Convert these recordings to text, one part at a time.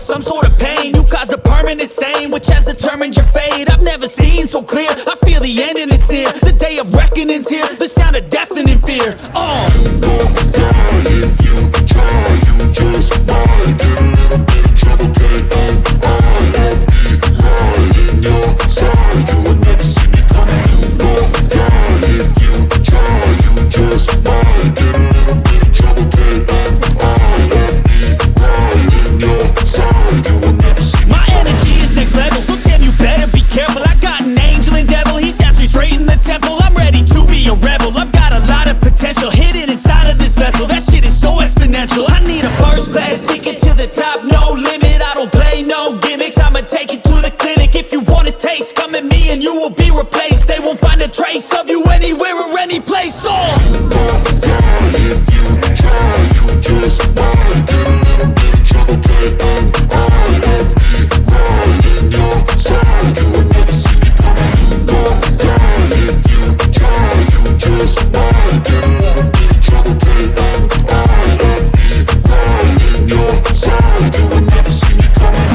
some sort of pain. You caused a permanent stain, which has determined your fate. I've never seen so clear, I feel the end and it's near. The day of reckoning's here, the sound of deafening fear. You gon' die if you try, you just might get a little bit of trouble, K-N-I-F-E, right in your side, you would never see me coming. You gon' die if you try, you just might get a little bit of trouble, K-N-I-F-E, right in your side, you would never see me My energy is next level, so damn you better be careful. I got an angel and devil, he snaps me straight in the temple. I'm ready to be a rebel, I've got a lot of potential hidden inside of this vessel. That shit is so exponential. I need a first class ticket to the top, no limit. I don't play no gimmicks, I'ma take you to the clinic. If you want a taste, come at me and you will be replaced. They won't find a trace of you anywhere or any place. You gon' die if you try, you just might get a little bit of trouble, K-N-I-F-E, right in your side, you would never see me coming. You gon' die if you try, you just might get a little bit of trouble, K-N-I-F-E, right in your side, you would never see me coming.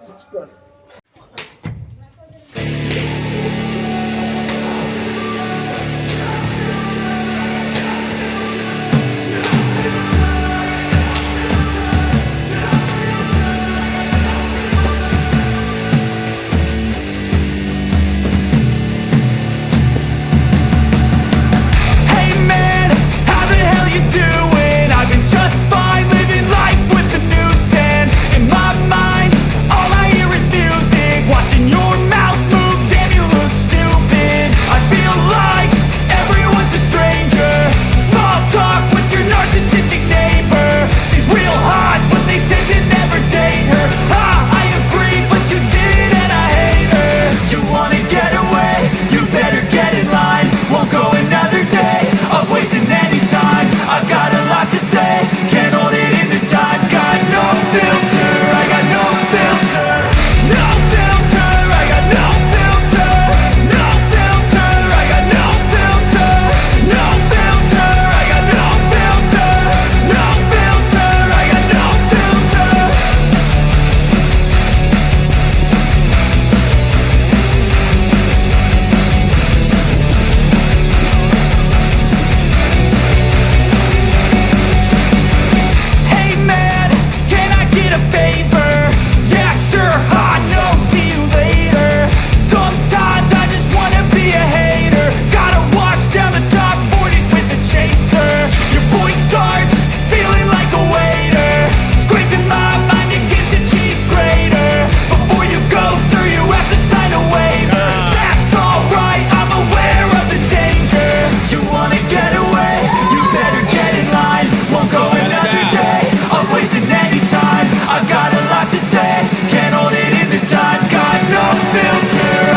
It's good.